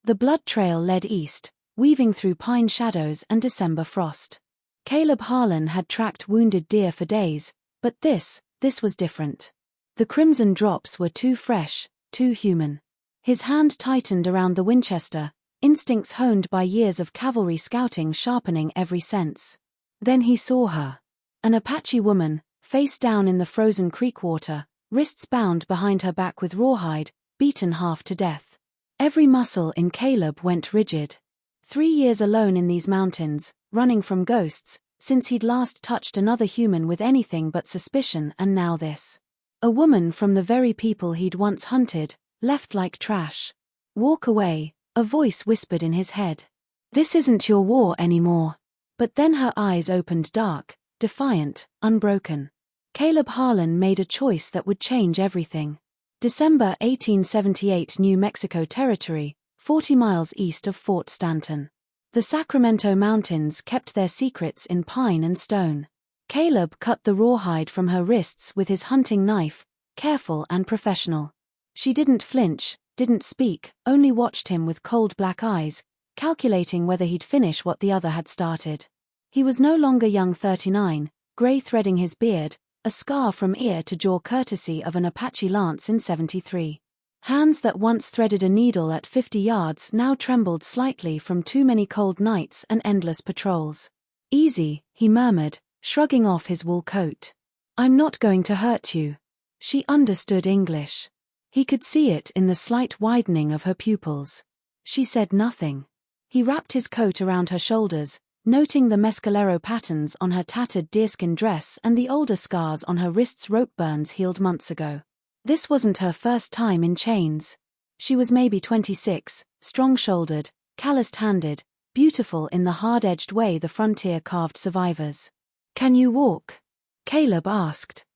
The blood trail led east, weaving through pine shadows and December frost. Caleb Harlan had tracked wounded deer for days, but this was different. The crimson drops were too fresh, too human. His hand tightened around the Winchester, instincts honed by years of cavalry scouting sharpening every sense. Then he saw her. An Apache woman, face down in the frozen creek water, wrists bound behind her back with rawhide, beaten half to death. Every muscle in Caleb went rigid. 3 years alone in these mountains, running from ghosts, since he'd last touched another human with anything but suspicion, and now this. A woman from the very people he'd once hunted, left like trash. Walk away, a voice whispered in his head. This isn't your war anymore. But then her eyes opened dark, defiant, unbroken. Caleb Harlan made a choice that would change everything. December 1878, New Mexico Territory, 40 miles east of Fort Stanton. The Sacramento Mountains kept their secrets in pine and stone. Caleb cut the rawhide from her wrists with his hunting knife, careful and professional. She didn't flinch, didn't speak, only watched him with cold black eyes, calculating whether he'd finish what the other had started. He was no longer young 39, grey threading his beard, a scar from ear to jaw courtesy of an Apache lance in 73. Hands that once threaded a needle at 50 yards now trembled slightly from too many cold nights and endless patrols. Easy, he murmured, shrugging off his wool coat. I'm not going to hurt you. She understood English. He could see it in the slight widening of her pupils. She said nothing. He wrapped his coat around her shoulders, noting the mescalero patterns on her tattered deerskin dress and the older scars on her wrists, rope burns healed months ago. This wasn't her first time in chains. She was maybe 26, strong-shouldered, calloused-handed, beautiful in the hard-edged way the frontier carved survivors. Can you walk? Caleb asked.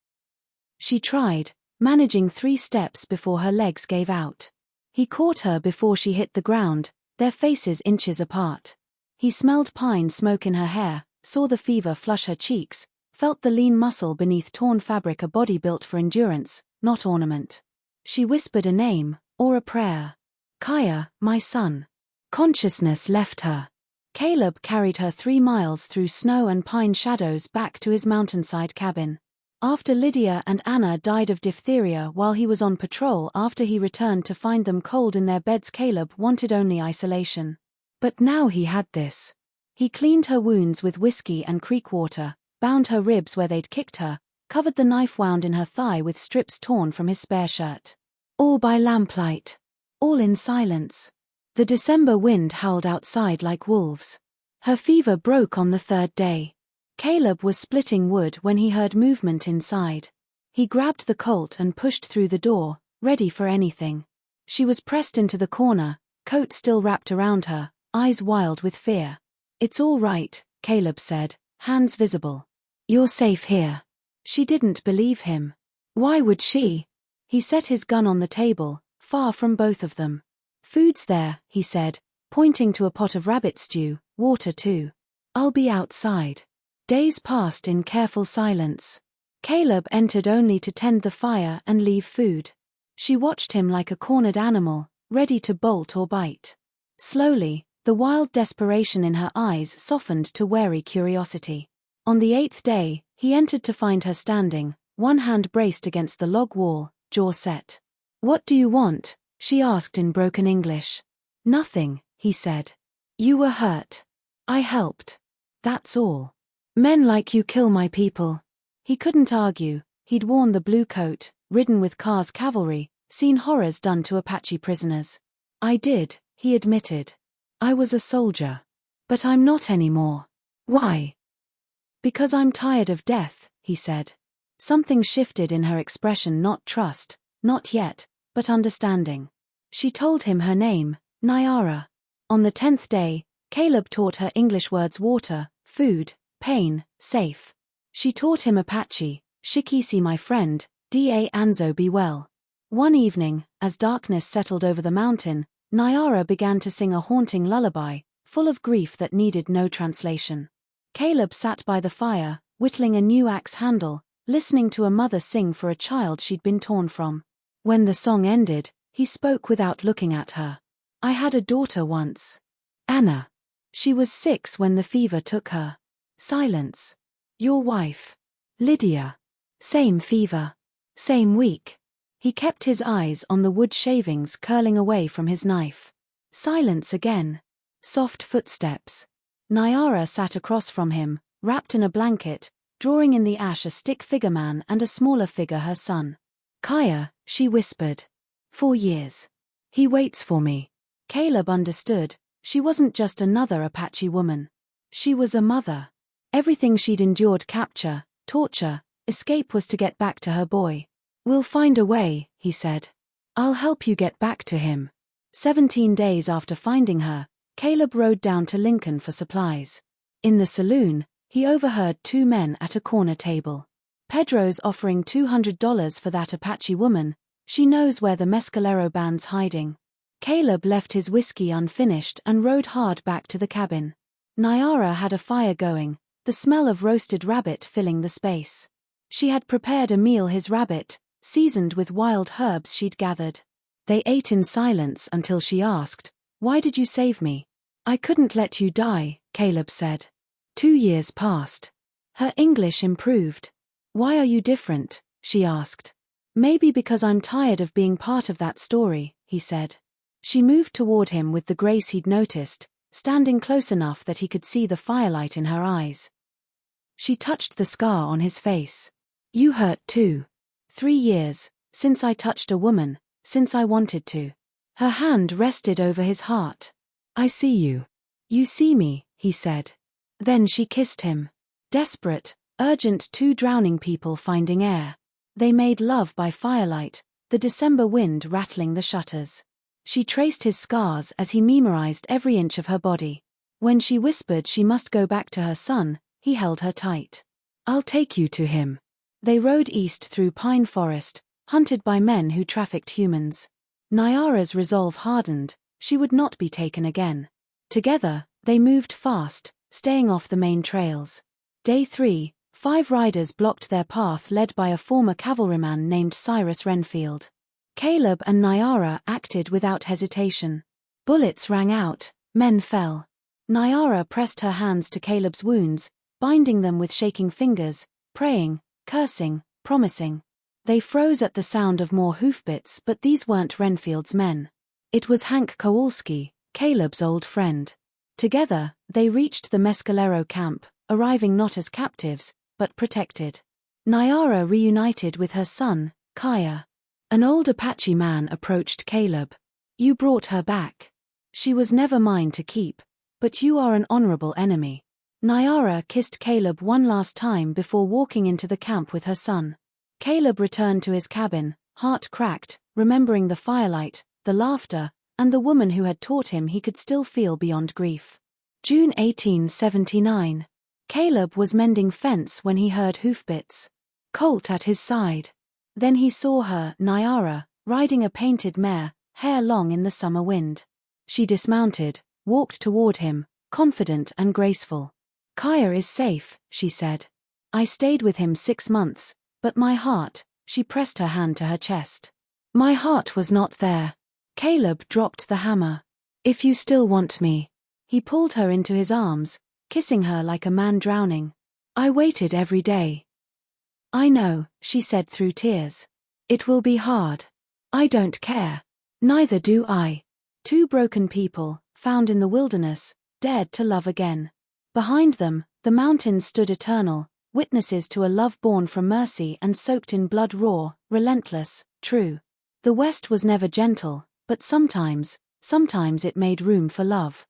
She tried, managing 3 steps before her legs gave out. He caught her before she hit the ground, their faces inches apart. He smelled pine smoke in her hair, saw the fever flush her cheeks, felt the lean muscle beneath torn fabric, a body built for endurance, not ornament. She whispered a name, or a prayer. Kaya, my son. Consciousness left her. Caleb carried her 3 miles through snow and pine shadows back to his mountainside cabin. After Lydia and Anna died of diphtheria while he was on patrol, after he returned to find them cold in their beds, Caleb wanted only isolation. But now he had this. He cleaned her wounds with whiskey and creek water, bound her ribs where they'd kicked her, covered the knife wound in her thigh with strips torn from his spare shirt. All by lamplight. All in silence. The December wind howled outside like wolves. Her fever broke on the 3rd day. Caleb was splitting wood when he heard movement inside. He grabbed the Colt and pushed through the door, ready for anything. She was pressed into the corner, coat still wrapped around her, eyes wild with fear. It's all right, Caleb said, hands visible. You're safe here. She didn't believe him. Why would she? He set his gun on the table, far from both of them. Food's there, he said, pointing to a pot of rabbit stew, water too. I'll be outside. Days passed in careful silence. Caleb entered only to tend the fire and leave food. She watched him like a cornered animal, ready to bolt or bite. Slowly, the wild desperation in her eyes softened to wary curiosity. On the 8th day, he entered to find her standing, one hand braced against the log wall, jaw set. What do you want? She asked in broken English. Nothing, he said. You were hurt. I helped. That's all. Men like you kill my people. He couldn't argue. He'd worn the blue coat, ridden with Carr's cavalry, seen horrors done to Apache prisoners. I did, he admitted. I was a soldier. But I'm not anymore. Why? Because I'm tired of death, he said. Something shifted in her expression, not trust, not yet, but understanding. She told him her name, Nyara. On the 10th day, Caleb taught her English words: water, food, pain, safe. She taught him Apache, Shikisi my friend, Da Anzo be well. One evening, as darkness settled over the mountain, Nyara began to sing a haunting lullaby, full of grief that needed no translation. Caleb sat by the fire, whittling a new axe handle, listening to a mother sing for a child she'd been torn from. When the song ended, he spoke without looking at her. I had a daughter once. Anna. She was 6 when the fever took her. Silence. Your wife. Lydia. Same fever. Same week. He kept his eyes on the wood shavings curling away from his knife. Silence again. Soft footsteps. Nyara sat across from him, wrapped in a blanket, drawing in the ash a stick figure man and a smaller figure her son. Kaya, she whispered. 4 years. He waits for me. Caleb understood. She wasn't just another Apache woman. She was a mother. Everything she'd endured, capture, torture, escape, was to get back to her boy. We'll find a way, he said. I'll help you get back to him. 17 days after finding her, Caleb rode down to Lincoln for supplies. In the saloon, he overheard 2 men at a corner table. Pedro's offering $200 for that Apache woman. She knows where the Mescalero band's hiding. Caleb left his whiskey unfinished and rode hard back to the cabin. Nyara had a fire going, the smell of roasted rabbit filling the space. She had prepared a meal, his rabbit, seasoned with wild herbs she'd gathered. They ate in silence until she asked, "Why did you save me?" "I couldn't let you die," Caleb said. 2 years passed. Her English improved. "Why are you different?" she asked. "Maybe because I'm tired of being part of that story," he said. She moved toward him with the grace he'd noticed, standing close enough that he could see the firelight in her eyes. She touched the scar on his face. "You hurt too. 3 years, since I touched a woman, since I wanted to." Her hand rested over his heart. "I see you. You see me," he said. Then she kissed him. Desperate, urgent, 2 drowning people finding air. They made love by firelight, the December wind rattling the shutters. She traced his scars as he memorized every inch of her body. When she whispered she must go back to her son, he held her tight. "I'll take you to him." They rode east through pine forest, hunted by men who trafficked humans. Nyara's resolve hardened. She would not be taken again. Together, they moved fast, staying off the main trails. Day 3, 5 riders blocked their path, led by a former cavalryman named Cyrus Renfield. Caleb and Nyara acted without hesitation. Bullets rang out, men fell. Nyara pressed her hands to Caleb's wounds, binding them with shaking fingers, praying, cursing, promising. They froze at the sound of more hoofbeats, but these weren't Renfield's men. It was Hank Kowalski, Caleb's old friend. Together, they reached the Mescalero camp, arriving not as captives, but protected. Nyara reunited with her son, Kaya. An old Apache man approached Caleb. "You brought her back. She was never mine to keep, but you are an honorable enemy." Nyara kissed Caleb one last time before walking into the camp with her son. Caleb returned to his cabin, heart cracked, remembering the firelight, the laughter, and the woman who had taught him he could still feel beyond grief. June 1879. Caleb was mending fence when he heard hoofbeats. Colt at his side. Then he saw her, Nyara, riding a painted mare, hair long in the summer wind. She dismounted, walked toward him, confident and graceful. "Kaya is safe," she said. "I stayed with him 6 months, but my heart," she pressed her hand to her chest. "My heart was not there." Caleb dropped the hammer. "If you still want me." He pulled her into his arms, kissing her like a man drowning. "I waited every day." "I know," she said through tears. "It will be hard." "I don't care. Neither do I." 2 broken people, found in the wilderness, dared to love again. Behind them, the mountains stood eternal, witnesses to a love born from mercy and soaked in blood, raw, relentless, true. The West was never gentle, but sometimes it made room for love.